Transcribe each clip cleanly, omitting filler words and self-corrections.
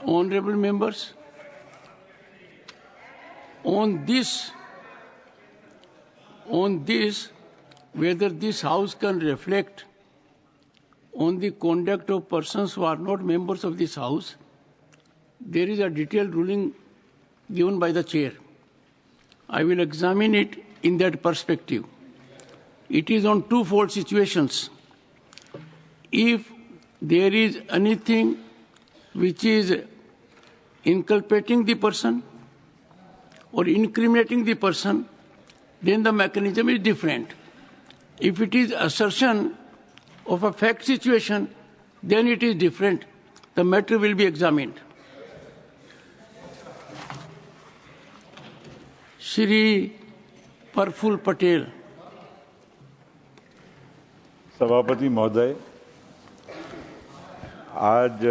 Honorable members, on this, whether this House can reflect on the conduct of persons who are not members of this House, there is a detailed ruling given by the Chair. I will examine it in that perspective. It is on twofold situations. If there is anything which is inculpating the person or incriminating the person, then the mechanism is different. If it is assertion of a fact situation, then it is different. The matter will be examined. Shri Praful Patel. सभापति महोदय, आज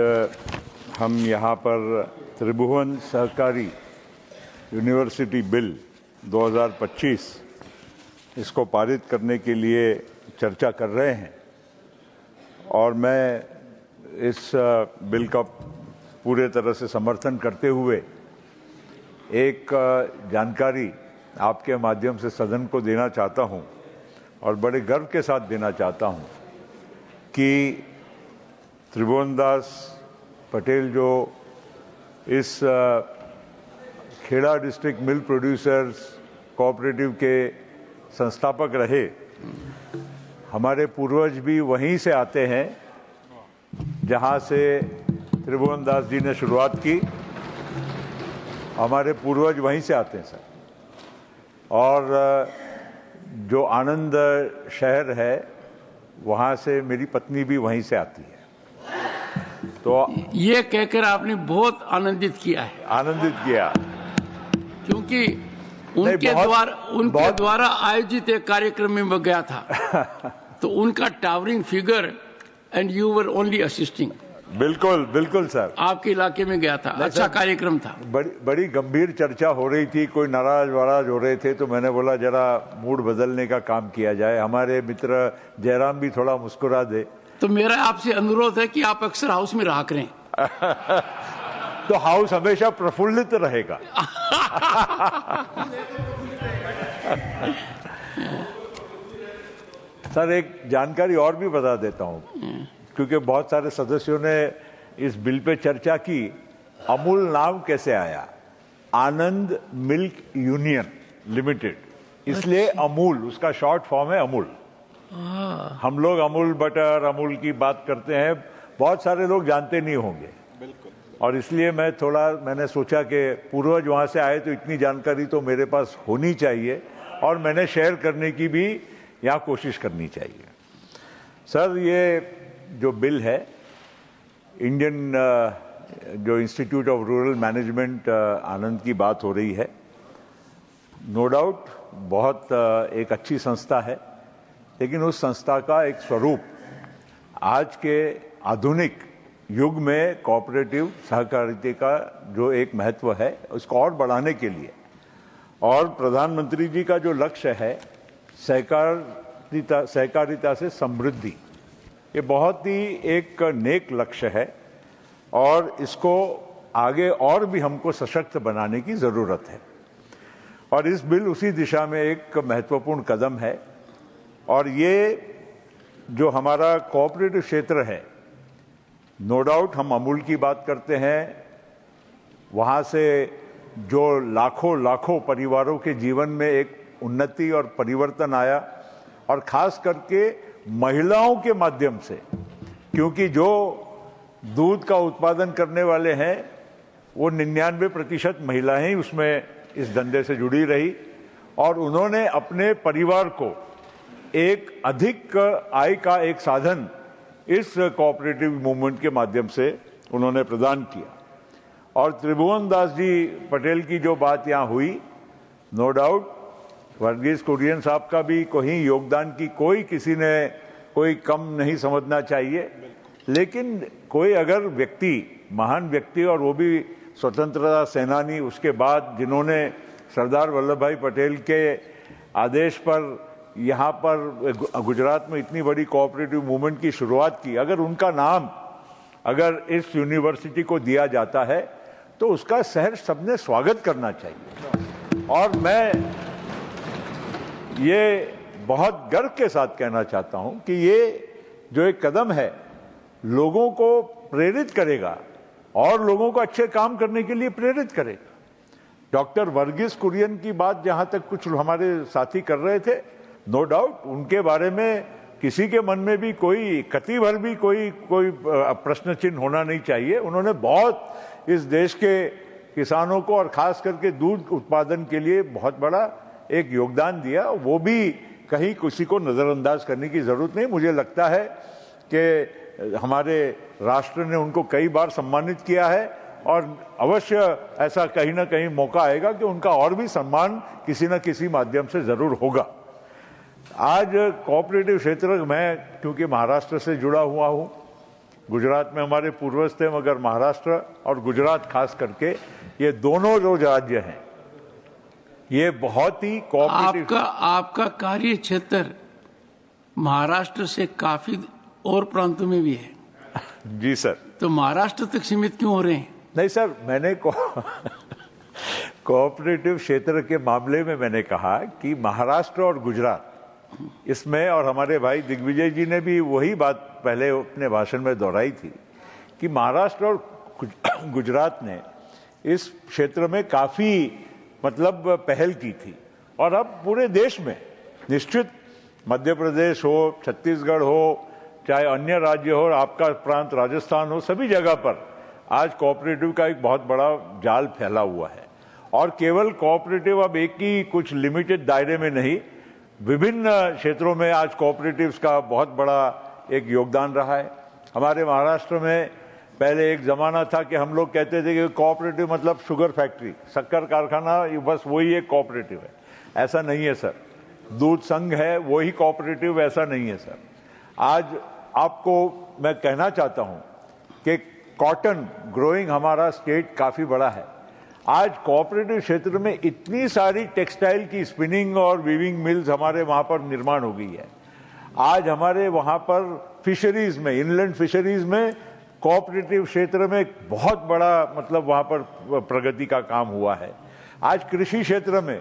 हम यहाँ पर त्रिभुवन सहकारी university bill 2025 इसको पारित करने के लिए चर्चा कर रहे हैं और मैं इस बिल का पूरे तरह से समर्थन करते हुए एक जानकारी आपके माध्यम से सदन को देना चाहता हूं और बड़े गर्व के साथ देना चाहता हूं कि त्रिभुवन दास पटेल जो इस Kheda district milk producers cooperative के संस्थापक रहे, हमारे पूर्वज भी वहीं से आते हैं जहां से त्रिभुवन दास जी ने शुरुआत की। हमारे पूर्वज वहीं से आते हैं सर, और जो आनंद शहर है वहां से मेरी पत्नी भी वहीं से आती है। तो ये कहकर आपने बहुत आनंदित किया है। आनंदित किया क्योंकि उनके द्वारा आयोजित एक कार्यक्रम में मैं गया था तो उनका towering figure and you were only assisting. बिल्कुल बिल्कुल सर, आपके इलाके में गया था, अच्छा कार्यक्रम था। बड़ी गंभीर चर्चा हो रही थी, कोई नाराज हो रहे थे, तो मैंने बोला जरा मूड बदलने का काम किया जाए, हमारे मित्र जयराम भी थोड़ा मुस्कुरा दे। तो मेरा आपसे अनुरोध है कि आप अक्सर हाउस में रहा करें। तो हाउस हमेशा प्रफुल्लित रहेगा। सर एक जानकारी और भी बता देता हूं, क्योंकि बहुत सारे सदस्यों ने इस बिल पे चर्चा की। अमूल नाम कैसे आया? आनंद मिल्क यूनियन लिमिटेड, इसलिए अमूल, उसका शॉर्ट फॉर्म है अमूल। हम लोग अमूल बटर, अमूल की बात करते हैं, बहुत सारे लोग जानते नहीं होंगे। बिल्कुल। और इसलिए मैंने सोचा कि पूर्वज वहां से आए तो इतनी जानकारी तो मेरे पास होनी चाहिए और मैंने शेयर करने की भी यहाँ कोशिश करनी चाहिए। सर ये जो बिल है, इंडियन जो इंस्टीट्यूट ऑफ रूरल मैनेजमेंट आनंद की बात हो रही है, नो डाउट बहुत एक अच्छी संस्था है, लेकिन उस संस्था का एक स्वरूप आज के आधुनिक युग में कोऑपरेटिव सहकारिता का जो एक महत्व है उसको और बढ़ाने के लिए, और प्रधानमंत्री जी का जो लक्ष्य है सहकारिता से समृद्धि, ये बहुत ही एक नेक लक्ष्य है और इसको आगे और भी हमको सशक्त बनाने की जरूरत है। और इस बिल उसी दिशा में एक महत्वपूर्ण कदम है। और ये जो हमारा कोऑपरेटिव क्षेत्र है, नो डाउट हम अमूल की बात करते हैं, वहां से जो लाखों परिवारों के जीवन में एक उन्नति और परिवर्तन आया, और खास करके महिलाओं के माध्यम से, क्योंकि जो दूध का उत्पादन करने वाले हैं वो 99% महिलाएं ही उसमें इस धंधे से जुड़ी रही, और उन्होंने अपने परिवार को एक अधिक आय का एक साधन इस कोऑपरेटिव मूवमेंट के माध्यम से उन्होंने प्रदान किया। और त्रिभुवन दास जी पटेल की जो बात यहाँ हुई, नो डाउट वर्गीज कुरियन साहब का भी कोई योगदान की किसी ने कोई कम नहीं समझना चाहिए। लेकिन कोई अगर व्यक्ति, महान व्यक्ति, और वो भी स्वतंत्रता सेनानी, उसके बाद जिन्होंने सरदार वल्लभ भाई पटेल के आदेश पर यहाँ पर गुजरात में इतनी बड़ी कोऑपरेटिव मूवमेंट की शुरुआत की, अगर उनका नाम अगर इस यूनिवर्सिटी को दिया जाता है तो उसका सहर्ष सबने स्वागत करना चाहिए। और मैं ये बहुत गर्व के साथ कहना चाहता हूं कि ये जो एक कदम है लोगों को प्रेरित करेगा और लोगों को अच्छे काम करने के लिए प्रेरित करेगा। डॉक्टर वर्गीस कुरियन की बात जहां तक कुछ हमारे साथी कर रहे थे, नो डाउट उनके बारे में किसी के मन में भी कोई कति भर भी कोई प्रश्न चिन्ह होना नहीं चाहिए। उन्होंने बहुत इस देश के किसानों को और खास करके दूध उत्पादन के लिए बहुत बड़ा एक योगदान दिया। वो भी कहीं किसी को नजरअंदाज करने की जरूरत नहीं। मुझे लगता है कि हमारे राष्ट्र ने उनको कई बार सम्मानित किया है और अवश्य ऐसा कहीं ना कहीं मौका आएगा कि उनका और भी सम्मान किसी न किसी माध्यम से जरूर होगा। आज कोऑपरेटिव क्षेत्र में क्योंकि महाराष्ट्र से जुड़ा हुआ हूं, गुजरात में हमारे पूर्वज थे, मगर महाराष्ट्र और गुजरात खास करके ये दोनों जो राज्य हैं ये बहुत ही कोऑपरेटिव। आपका कार्य क्षेत्र महाराष्ट्र से काफी और प्रांतों में भी है। जी सर। तो महाराष्ट्र तक सीमित क्यों हो रहे हैं? नहीं सर, मैंने कोऑपरेटिव क्षेत्र के मामले में मैंने कहा कि महाराष्ट्र और गुजरात इसमें, और हमारे भाई दिग्विजय जी ने भी वही बात पहले अपने भाषण में दोहराई थी कि महाराष्ट्र और गुजरात ने इस क्षेत्र में काफी मतलब पहल की थी और अब पूरे देश में निश्चित मध्य प्रदेश हो, छत्तीसगढ़ हो, चाहे अन्य राज्य हो, आपका प्रांत राजस्थान हो, सभी जगह पर आज कोऑपरेटिव का एक बहुत बड़ा जाल फैला हुआ है। और केवल कोऑपरेटिव अब एक ही कुछ लिमिटेड दायरे में नहीं, विभिन्न क्षेत्रों में आज कोऑपरेटिव्स का बहुत बड़ा एक योगदान रहा है। हमारे महाराष्ट्र में पहले एक जमाना था कि हम लोग कहते थे कि कोऑपरेटिव मतलब शुगर फैक्ट्री, शक्कर कारखाना, बस वही एक कोऑपरेटिव है। ऐसा नहीं है सर। दूध संघ है वही कोऑपरेटिव, ऐसा नहीं है सर। आज आपको मैं कहना चाहता हूं कि कॉटन ग्रोइंग हमारा स्टेट काफी बड़ा है। आज कोऑपरेटिव क्षेत्र में इतनी सारी टेक्सटाइल की स्पिनिंग और वीविंग मिल्स हमारे वहां पर निर्माण हो गई है। आज हमारे वहां पर फिशरीज में, इनलैंड फिशरीज में कोऑपरेटिव क्षेत्र में बहुत बड़ा मतलब वहां पर प्रगति का काम हुआ है। आज कृषि क्षेत्र में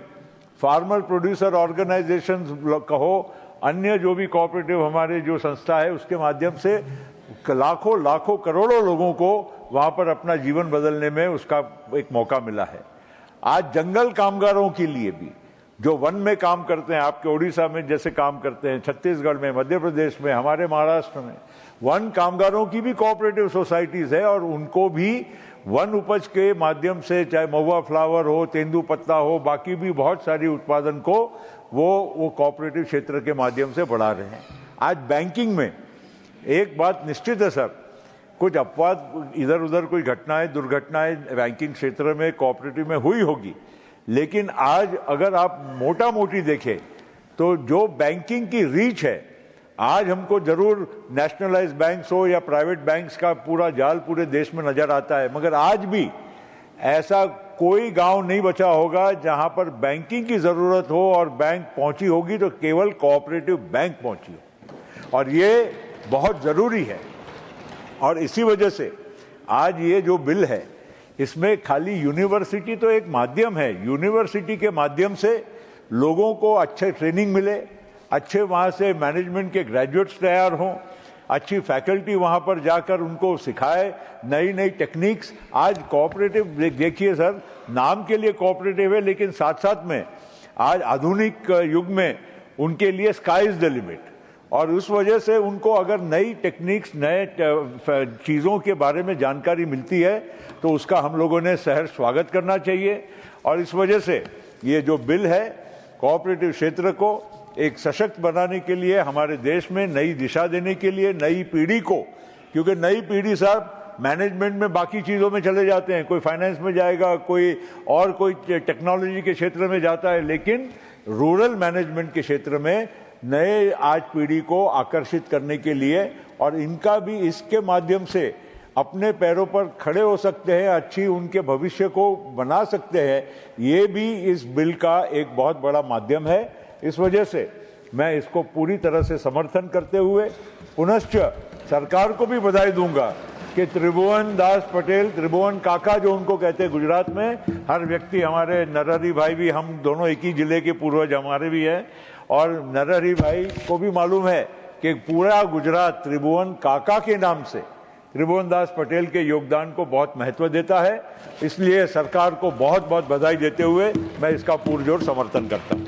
फार्मर प्रोड्यूसर ऑर्गेनाइजेशंस कहो, अन्य जो भी कोऑपरेटिव हमारे जो संस्था है उसके माध्यम से लाखों करोड़ों लोगों को वहां पर अपना जीवन बदलने में उसका एक मौका मिला है। आज जंगल कामगारों के लिए भी जो वन में काम करते हैं, आपके ओडिशा में जैसे काम करते हैं, छत्तीसगढ़ में, मध्य प्रदेश में, हमारे महाराष्ट्र में वन कामगारों की भी कोऑपरेटिव सोसाइटीज है और उनको भी वन उपज के माध्यम से, चाहे महुआ फ्लावर हो, तेंदुपत्ता हो, बाकी भी बहुत सारी उत्पादन को वो कोऑपरेटिव क्षेत्र के माध्यम से बढ़ा रहे हैं। आज बैंकिंग में एक बात निश्चित है सर, कुछ अपवाद इधर उधर कोई घटनाएं, दुर्घटनाएं बैंकिंग क्षेत्र में कोऑपरेटिव में हुई होगी, लेकिन आज अगर आप मोटा मोटी देखें तो जो बैंकिंग की रीच है, आज हमको जरूर नेशनलाइज्ड बैंक्स हो या प्राइवेट बैंक्स का पूरा जाल पूरे देश में नजर आता है, मगर आज भी ऐसा कोई गांव नहीं बचा होगा जहां पर बैंकिंग की जरूरत हो और बैंक पहुंची होगी तो केवल कोऑपरेटिव बैंक पहुंची हो, और ये बहुत जरूरी है। और इसी वजह से आज ये जो बिल है इसमें खाली यूनिवर्सिटी तो एक माध्यम है, यूनिवर्सिटी के माध्यम से लोगों को अच्छे ट्रेनिंग मिले, अच्छे वहां से मैनेजमेंट के ग्रेजुएट्स तैयार हों, अच्छी फैकल्टी वहां पर जाकर उनको सिखाए नई नई टेक्निक्स। आज कोऑपरेटिव देखिए सर, नाम के लिए कोऑपरेटिव है, लेकिन साथ साथ में आज आधुनिक युग में उनके लिए स्काई इज द लिमिट, और उस वजह से उनको अगर नई टेक्निक्स, नए चीज़ों के बारे में जानकारी मिलती है तो उसका हम लोगों ने सहर्ष स्वागत करना चाहिए। और इस वजह से ये जो बिल है कोऑपरेटिव क्षेत्र को एक सशक्त बनाने के लिए, हमारे देश में नई दिशा देने के लिए, नई पीढ़ी को, क्योंकि नई पीढ़ी साहब मैनेजमेंट में बाकी चीज़ों में चले जाते हैं, कोई फाइनेंस में जाएगा, कोई और कोई टेक्नोलॉजी के क्षेत्र में जाता है, लेकिन रूरल मैनेजमेंट के क्षेत्र में नए आज पीढ़ी को आकर्षित करने के लिए और इनका भी इसके माध्यम से अपने पैरों पर खड़े हो सकते हैं, अच्छी उनके भविष्य को बना सकते हैं, ये भी इस बिल का एक बहुत बड़ा माध्यम है। इस वजह से मैं इसको पूरी तरह से समर्थन करते हुए पुनश्च सरकार को भी बधाई दूंगा कि त्रिभुवन दास पटेल, त्रिभुवन काका जो उनको कहते हैं गुजरात में, हर व्यक्ति, हमारे नरहरि भाई भी, हम दोनों एक ही जिले के पूर्वज हमारे भी हैं, और नरहरि भाई को भी मालूम है कि पूरा गुजरात त्रिभुवन काका के नाम से त्रिभुवन दास पटेल के योगदान को बहुत महत्व देता है। इसलिए सरकार को बहुत बहुत बधाई देते हुए मैं इसका पुरजोर समर्थन करता हूं।